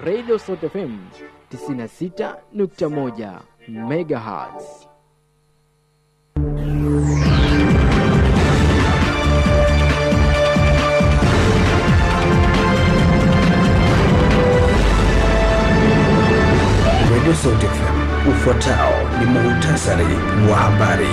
Radio Sauti FM 96.1 MHz. Radio Sauti FM, ufuatao ni muhtasari wa habari.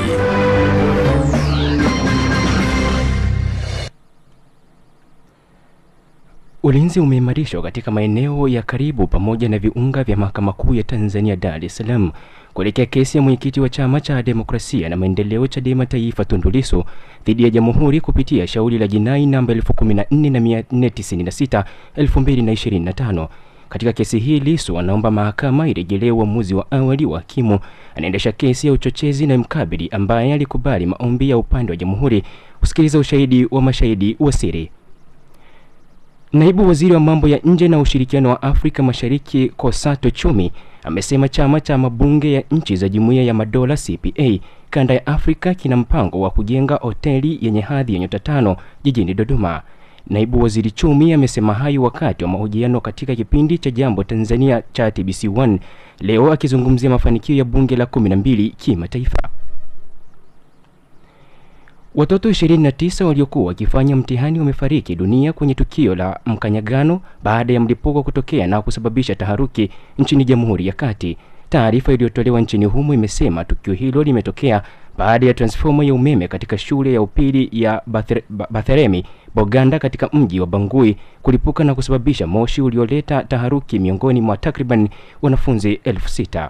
Ulinzi umeimarishwa katika maeneo ya karibu pamoja na viunga vya Mahakama Kuu ya Tanzania Dar es Salaam kuelekea kesi ya mwenyekiti wa Chama cha Demokrasia na Maendeleo Chadema Taifa Tundu Lissu dhidi ya Jamhuri kupitia shauri la jinai namba 14496/2025. Katika kesi hii Lissu anaomba mahakama irejelee uamuzi wa awali wa hakimu anaendesha kesi ya uchochezi na mkabili ambaye alikubali maombi ya upande wa Jamhuri kusikiliza ushahidi wa mashahidi wa siri. Naibu Waziri wa Mambo ya Nje na Ushirikiano wa Afrika Mashariki Kosato Chumi amesema chama cha mabunge ya nchi za Jumuiya ya Madola CPA kanda ya Afrika kina mpango wa kujenga hoteli yenye hadhi ya nyota 5 jijini Dodoma. Naibu Waziri Chumi amesema hayo wakati wa mahojiano katika kipindi cha Jambo Tanzania cha TBC1 leo akizungumzia mafanikio ya bunge la 12 kimataifa. Watoto 29 waliokuwa wakifanya mtihani wamefariki dunia kwenye tukio la mkanyagano baada ya mlipuko kutokea na kusababisha taharuki nchini Jamhuri ya Kati. Taarifa iliyotolewa nchini humo imesema tukio hilo limetokea baada ya transformer ya umeme katika shule ya upili ya Batheremi Boganda katika mji wa Bangui kulipuka na kusababisha moshi ulioleta taharuki miongoni mwa takriban wanafunzi 6,000.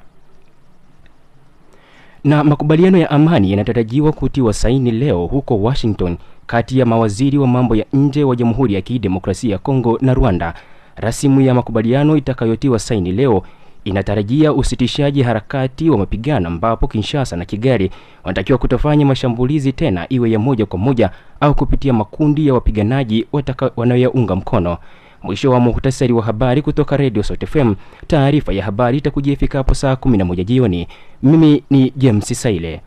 Na makubaliano ya amani yanatarajiwa kutiwa saini leo huko Washington kati ya mawaziri wa mambo ya nje wa Jamhuri ya Kidemokrasia ya Kongo na Rwanda. Rasimu ya makubaliano itakayotiwa saini leo inatarajia usitishaji harakati wa mapigano ambapo Kinshasa na Kigali wanatakiwa kutofanya mashambulizi tena, iwe ya moja kwa moja au kupitia makundi ya wapiganaji wanayoyaunga mkono. Mwisho wa muhtasari wa habari kutoka Radio Sauti FM. Taarifa ya habari itakujia ifikapo saa 11 jioni. Mimi ni James Saile.